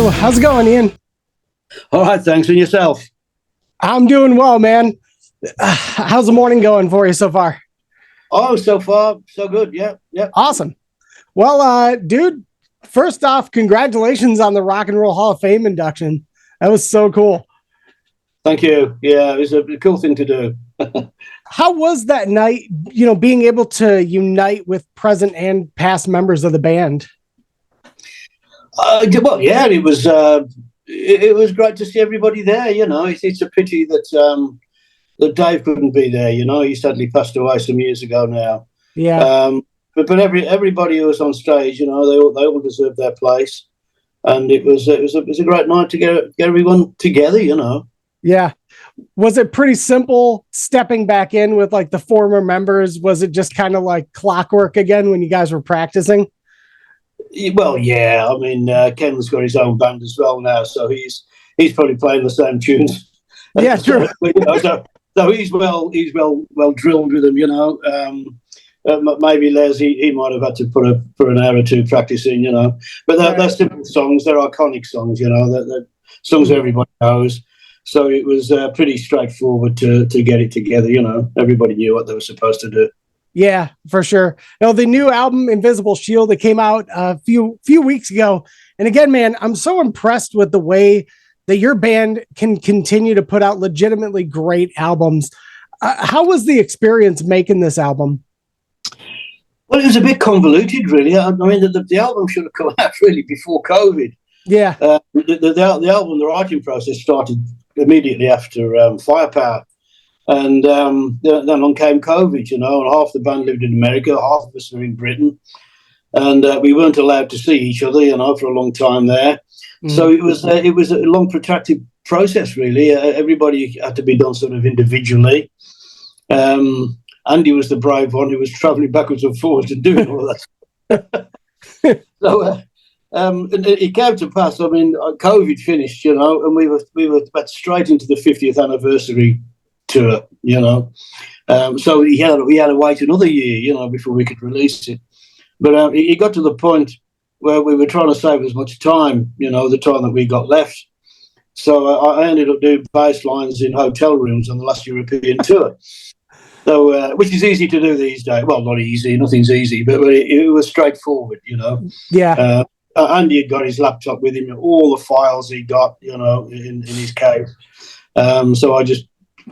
So how's it going, Ian? All right, thanks. And yourself? I'm doing well, man. How's the morning going for you so far? Oh, so far, so good. Yeah, yeah. Awesome. Well, dude, first off, congratulations on the Rock and Roll Hall of Fame induction. That was so cool. Thank you. Yeah, it was a cool thing to do. How was that night, being able to unite with present and past members of the band? Well, yeah, it was. It was great to see everybody there. It's a pity that Dave couldn't be there. He sadly passed away some years ago now. Yeah. But everybody who was on stage, they all deserved their place, and it was a great night to get everyone together. Yeah. Was it pretty simple stepping back in with like the former members? Was it just kind of like clockwork again when you guys were practicing? Well, yeah. I mean, Ken's got his own band as well now, so he's probably playing the same tunes. Yeah, true. So he's well drilled with them. Maybe Les, he might have had to put an hour or two practicing. But they're simple songs. They're iconic songs. They're songs everybody knows. So it was pretty straightforward to get it together. Everybody knew what they were supposed to do. Yeah, for sure. The new album Invisible Shield that came out a few weeks ago. And again, man, I'm so impressed with the way that your band can continue to put out legitimately great albums. How was the experience making this album? Well, it was a bit convoluted, really. I mean, the album should have come out really before COVID. Yeah. The album, the writing process started immediately after Firepower. And then along came COVID, and half the band lived in America, half of us were in Britain. And we weren't allowed to see each other, for a long time there. Mm. So it was a long, protracted process, really. Everybody had to be done sort of individually. Andy was the brave one who was travelling backwards and forwards and doing all that. So and it came to pass. I mean, COVID finished, and we were straight into the 50th anniversary tour, so we had to wait another year, before we could release it. But it got to the point where we were trying to save as much time, the time that we got left. So I ended up doing bass lines in hotel rooms on the last European tour. So, which is easy to do these days. Well, not easy, nothing's easy, but it was straightforward, Yeah. Andy had got his laptop with him, all the files he got, in his cave. So I just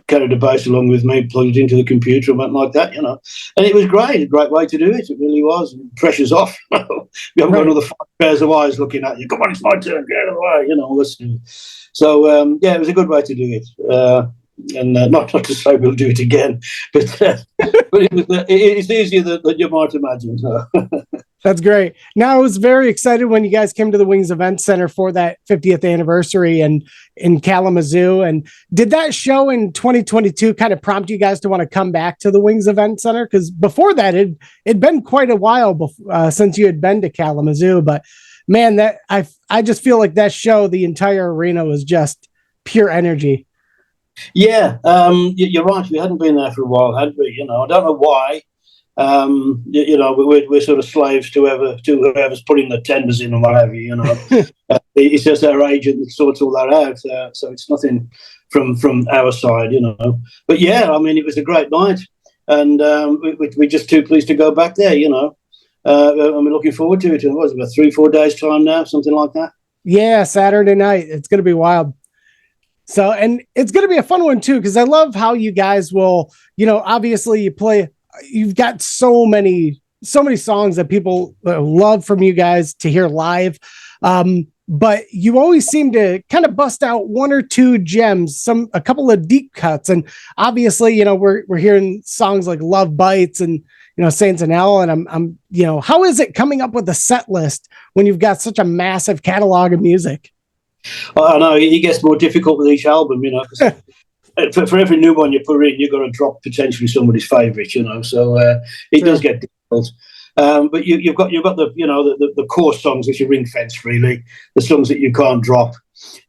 carried a bass along with me, plugged it into the computer and went like that, And it was great, a great way to do it. It really was. Pressure's off. You haven't got another 5 pairs of eyes looking at you. Come on, it's my turn, get out of the way, listen. So, yeah, it was a good way to do it. And not to say we'll do it again, but it's easier than you might imagine. So. That's great. Now, I was very excited when you guys came to the Wings Event Center for that 50th anniversary and in Kalamazoo. And did that show in 2022 kind of prompt you guys to want to come back to the Wings Event Center? Because before that, it'd been quite a while since you had been to Kalamazoo. But man, that I just feel like that show, the entire arena was just pure energy. Yeah, you're right. We hadn't been there for a while, had we? I don't know why. We're sort of slaves to whoever's putting the tenders in and what have you. It's just our agent that sorts all that out. So it's nothing from our side, But yeah, I mean, it was a great night, and we're just too pleased to go back there. And we're looking forward to it. It was about 3-4 days time now, something like that. Yeah, Saturday night. It's going to be wild. So, and it's going to be a fun one too, because I love how you guys will, obviously you've got so many songs that people love from you guys to hear live. But you always seem to kind of bust out 1 or 2 gems, a couple of deep cuts. And obviously, we're hearing songs like Love Bites and, Saints and Hell. And I'm how is it coming up with a set list when you've got such a massive catalog of music? I know it gets more difficult with each album, because for every new one you put in, you've got to drop potentially somebody's favourite, So it does get difficult. But you've got the core songs which are ring fenced, really, the songs that you can't drop,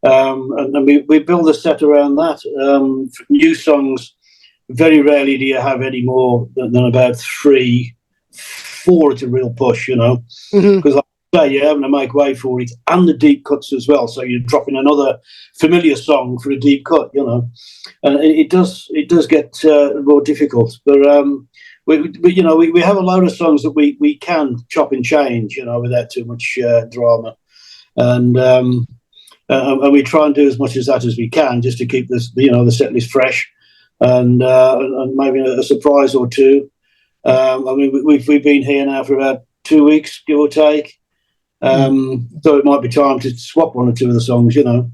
and we build a set around that. New songs, very rarely do you have any more than about 3, 4 at a real push, because. Mm-hmm. say you're having to make way for it, and the deep cuts as well. So you're dropping another familiar song for a deep cut, you know, and it does get more difficult. But we have a load of songs that we can chop and change, you know, without too much drama, and we try and do as much as that as we can, just to keep this, you know, the set list fresh, and maybe a surprise or two. I mean, we've been here now for about 2 weeks, give or take. So it might be time to swap one or two of the songs, you know,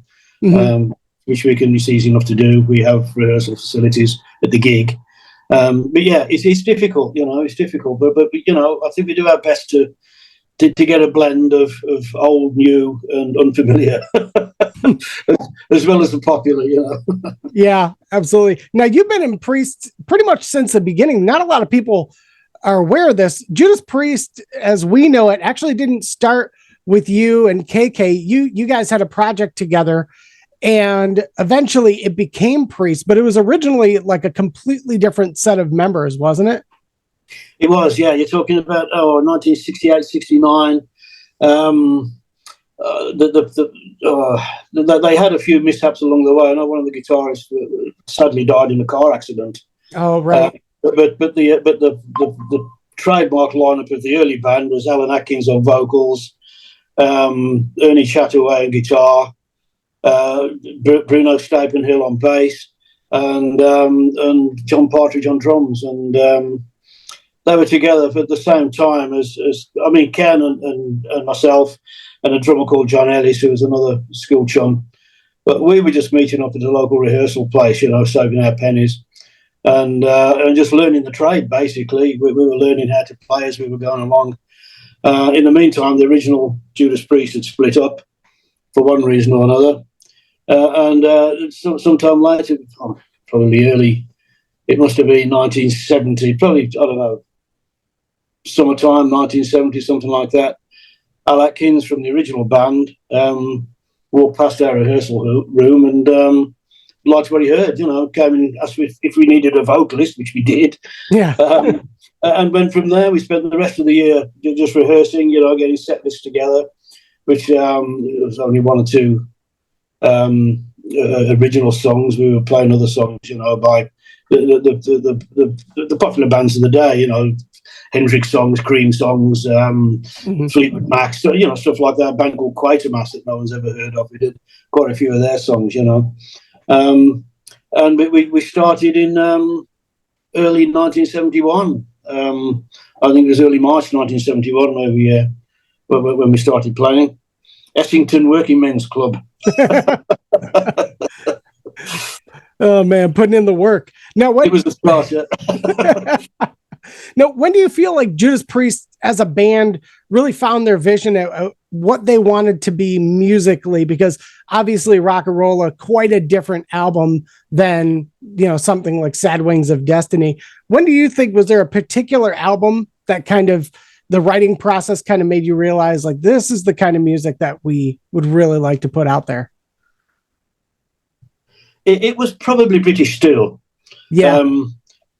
which it's easy enough to do. We have rehearsal facilities at the gig. But yeah, it's difficult, you know, it's difficult. But you know, I think we do our best to get a blend of old, new, and unfamiliar, as well as the popular, you know. Yeah, absolutely. Now, you've been in Priest pretty much since the beginning. Not a lot of people are aware of this. Judas Priest, as we know it, actually didn't start with you and KK. You guys had a project together, and eventually it became Priest, but it was originally like a completely different set of members, wasn't it? It was, yeah. You're talking about 1968, 69. They had a few mishaps along the way. I know one of the guitarists sadly died in a car accident. Oh, right. But the trademark lineup of the early band was Alan Atkins on vocals, Ernie Chataway on guitar, Bruno Stapenhill on bass, and John Partridge on drums, and they were together at the same time as I mean, Ken and myself, and a drummer called John Ellis, who was another school chum. But we were just meeting up at a local rehearsal place, you know, saving our pennies, and just learning the trade. Basically, we were learning how to play as we were going along. In the meantime, the original Judas Priest had split up for one reason or another, and sometime later, probably early, it must have been 1970, probably, I don't know, summertime 1970, something like that. Al Atkins from the original band walked past our rehearsal room and liked what he heard, you know, came and asked if we needed a vocalist, which we did. Yeah. And went from there. We spent the rest of the year just rehearsing, you know, getting set lists together, which it was only one or two original songs. We were playing other songs, you know, by the popular bands of the day, you know, Hendrix songs, Cream songs, Fleetwood Mac, so, you know, stuff like that. A band called Quatermass that no one's ever heard of. We did quite a few of their songs, you know. And we started in early 1971. I think it was early March 1971, maybe, when we started playing. Essington Working Men's Club. Oh man, putting in the work. Now, it was the start. Yeah. Now, when do you feel like Judas Priest as a band really found their vision at what they wanted to be musically? Because obviously Rock-a-Rolla, quite a different album than, you know, something like Sad Wings of Destiny. When do you think, was there a particular album that kind of the writing process kind of made you realize, like, this is the kind of music that we would really like to put out there? It was probably British Steel. Yeah.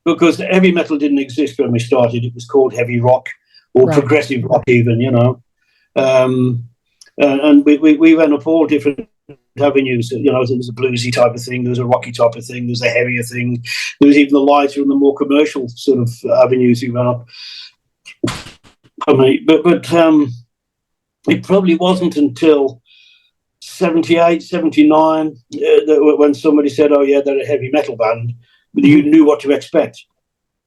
Because heavy metal didn't exist when we started. It was called heavy rock or progressive rock even, you know. And we went up all different avenues. You know, there was a bluesy type of thing, there was a rocky type of thing, there was a heavier thing, there was even the lighter and the more commercial sort of avenues we went up. I mean, but it probably wasn't until 78, 79 when somebody said, oh yeah, they're a heavy metal band. You knew what to expect,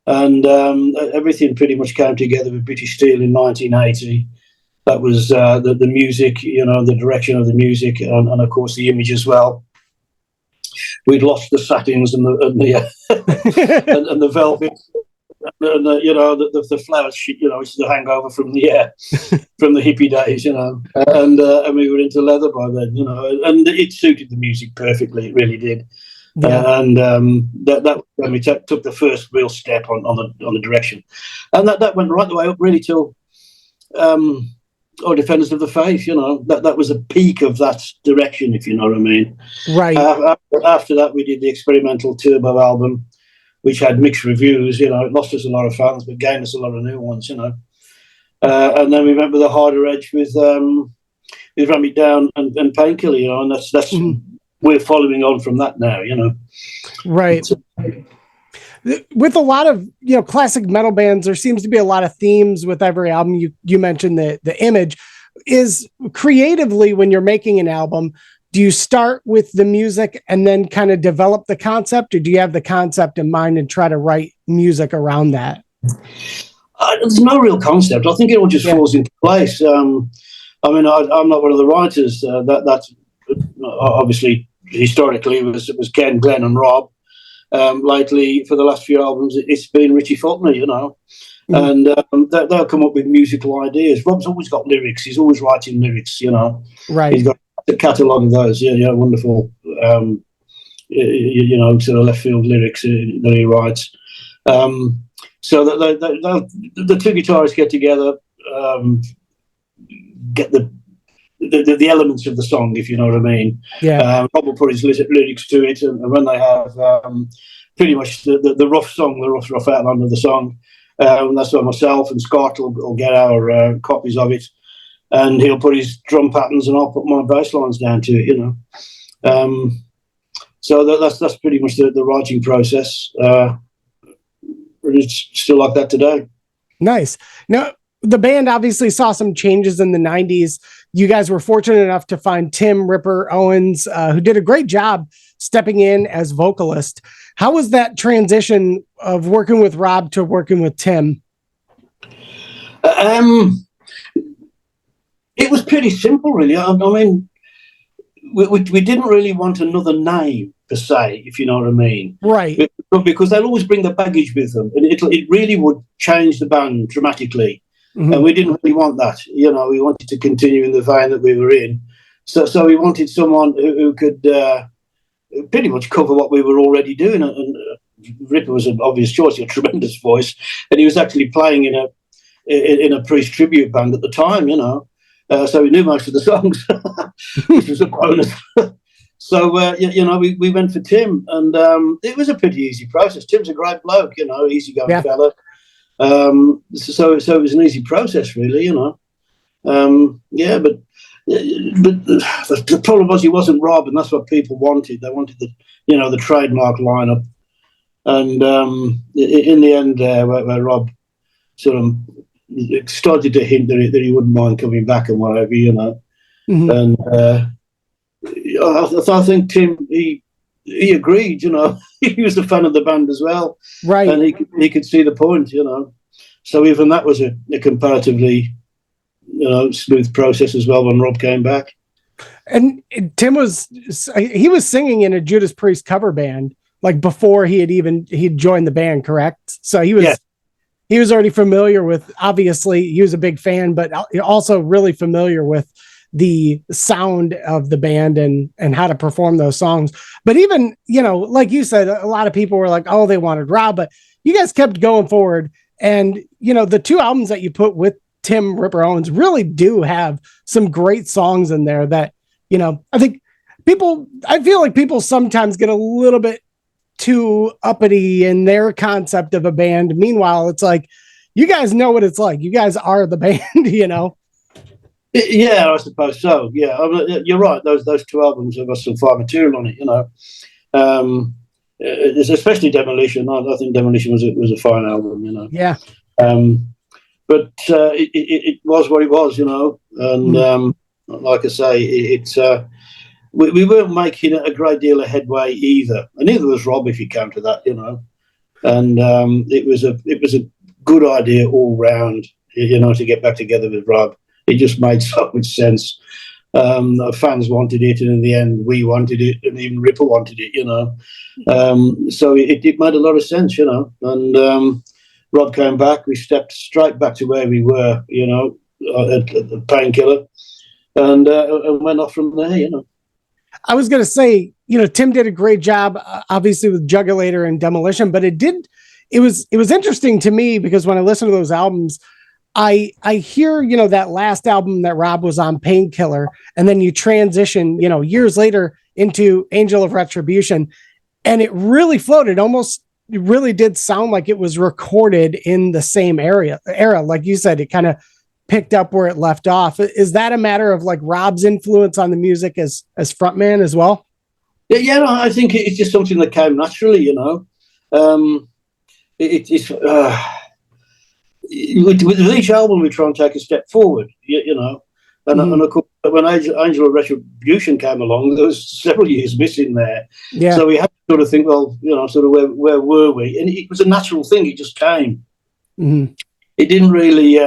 and everything pretty much came together with British Steel in 1980. That was the music, you know, the direction of the music, and of course the image as well. We'd lost the satins and the and the velvet, and you know, the flowers, you know, which is the hangover from the from the hippie days, you know, and we were into leather by then, you know, and it suited the music perfectly. It really did. Yeah. And that when we took the first real step on the direction, and that went right the way up really till Defenders of the Faith. You know, that was a peak of that direction, if you know what I mean. Right. After that, we did the experimental Turbo album, which had mixed reviews. You know, it lost us a lot of fans, but gained us a lot of new ones. You know, And then we went with a harder edge with Ram It Down and Painkiller, you know, and that's we're following on from that now, you know. Right. With a lot of, you know, classic metal bands, there seems to be a lot of themes with every album. You mentioned the image is creatively when you're making an album. Do you start with the music and then kind of develop the concept, or do you have the concept in mind and try to write music around that? There's no real concept. I think it all just falls into place. I mean, I'm not one of the writers. That's obviously historically it was Ken, Glenn, and Rob. Lately, for the last few albums, it's been Richie Faulkner, you know, and they'll come up with musical ideas. Rob's always got lyrics. He's always writing lyrics, you know. Right. He's got a catalogue of those, wonderful, you know, sort of left field lyrics that he writes. So that the two guitarists get together, get the elements of the song, if you know what I mean. Yeah. Rob will put his lyrics to it, and when they have pretty much the rough song, the rough outline of the song, that's where myself and Scott will get our copies of it, and he'll put his drum patterns, and I'll put my bass lines down to it, you know. So that's pretty much the writing process. It's still like that today. Nice. Now, the band obviously saw some changes in the 90s. You guys were fortunate enough to find Tim "Ripper" Owens, who did a great job stepping in as vocalist. How was that transition of working with Rob to working with Tim? It was pretty simple, really. I mean, we didn't really want another name per se, if you know what I mean. Right. Because they'll always bring the baggage with them, and it really would change the band dramatically. Mm-hmm. And we didn't really want that. You know, we wanted to continue in the vein that we were in. So we wanted someone who could pretty much cover what we were already doing. And Ripper was an obvious choice. He had a tremendous voice, and he was actually playing in a Priest tribute band at the time. You know, so he knew most of the songs, which was a bonus. So you know, we went for Tim, and it was a pretty easy process. Tim's a great bloke, you know, easygoing fella. So it was an easy process, really, you know. But the problem was he wasn't Rob, and that's what people wanted. They wanted the trademark lineup, and in the end, where Rob sort of started to hint that he wouldn't mind coming back and whatever, you know. Mm-hmm. And I think Tim he agreed, you know. He was a fan of the band as well, right? And he could see the point, you know. So even that was a comparatively, you know, smooth process as well when Rob came back. And Tim was singing in a Judas Priest cover band like before he'd joined the band, correct? So he was already familiar with. Obviously, he was a big fan, but also really familiar with the sound of the band and how to perform those songs. But even, you know, like you said, a lot of people were like, oh, they wanted Rob, but you guys kept going forward. And, you know, the two albums that you put with Tim "Ripper" Owens really do have some great songs in there that, you know, I feel like people sometimes get a little bit too uppity in their concept of a band. Meanwhile, it's like, you guys know what it's like. You guys are the band, you know? Yeah, I suppose so. Yeah, I mean, you're right. Those two albums have got some fine material on it, you know. Especially Demolition. I think Demolition was a fine album, you know. Yeah. But it was what it was, you know. And like I say, we weren't making a great deal of headway either, and neither was Rob, if you come to that, you know. And it was a good idea all round, you know, to get back together with Rob. It just made so much sense. Fans wanted it, and in the end, we wanted it, and even Ripper wanted it, you know. So it made a lot of sense, you know. And Rob came back. We stepped straight back to where we were, you know, at the Painkiller, and went off from there, you know. I was going to say, you know, Tim did a great job, obviously with Juggulator and Demolition, but it was interesting to me because when I listen to those albums, I hear, you know, that last album that Rob was on, Painkiller, and then you transition, you know, years later into Angel of Retribution, and it really floated. It really did sound like it was recorded in the same era. Like you said, it kind of picked up where it left off. Is that a matter of like Rob's influence on the music as frontman as well? Yeah, no, I think it's just something that came naturally, you know. It's with each album we try and take a step forward, you know. And of course, when Angel of Retribution came along, there was several years missing there. Yeah. So we had to sort of think, well, you know, sort of where were we? And it was a natural thing. It just came. It didn't really,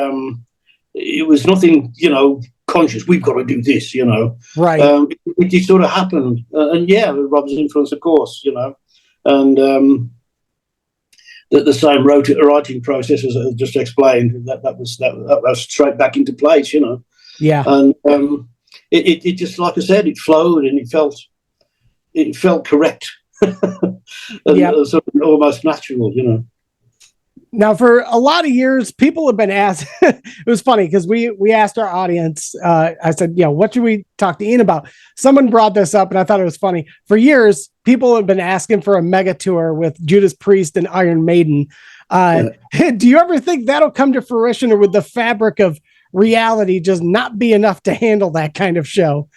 it was nothing, you know, conscious. We've got to do this, you know. Right. It just sort of happened. And yeah, Rob's influence, of course, you know. And the same writing process as I just explained, that was straight back into place, you know. Yeah. And it just, like I said, it flowed and it felt correct. And sort of almost natural, you know. Now, for a lot of years, people have been asked. It was funny because we asked our audience. I said, you know, what should we talk to Ian about? Someone brought this up, and I thought it was funny. For years, people have been asking for a mega tour with Judas Priest and Iron Maiden. Do you ever think that'll come to fruition, or would the fabric of reality just not be enough to handle that kind of show?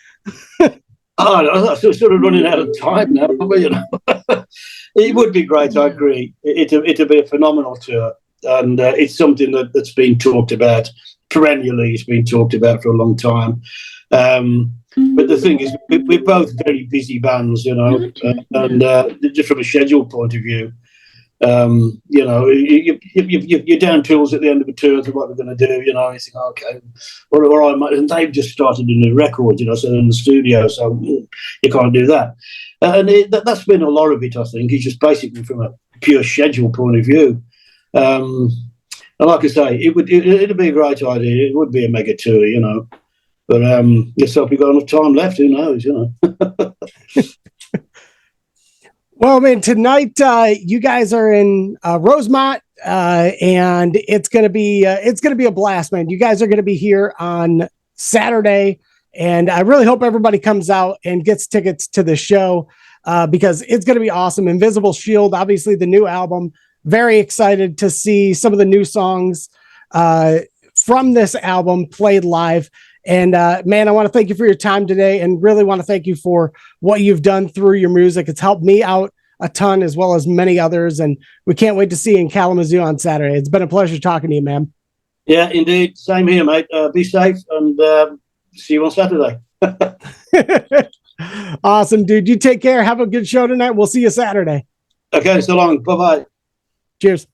I'm sort of running out of time now, but, you know, it would be great. I agree. It'd be a phenomenal tour, and it's something that's been talked about perennially. It's been talked about for a long time. But the thing is, we're both very busy bands, you know, and just from a schedule point of view, you know, you're down tools at the end of a tour to what we're going to do, you know, and you think, okay, or I might, and they've just started a new record, you know, so in the studio, so you can't do that. And that's been a lot of it, I think. It's just basically from a pure schedule point of view. And like I say, it'd be a great idea. It would be a mega tour, you know. But let's hope we've got enough time left. Who knows, you know. Well, man, tonight you guys are in Rosemont, and it's gonna be a blast, man. You guys are gonna be here on Saturday, and I really hope everybody comes out and gets tickets to the show because it's gonna be awesome. Invisible Shield, obviously the new album. Very excited to see some of the new songs from this album played live. And man, I want to thank you for your time today, and really want to thank you for what you've done through your music. It's helped me out a ton, as well as many others, and we can't wait to see you in Kalamazoo on Saturday. It's been a pleasure talking to you, man. Yeah, indeed. Same here, mate. Be safe, and see you on Saturday. Awesome, dude. You take care. Have a good show tonight. We'll see you Saturday. Okay, so long. Bye-bye. Cheers.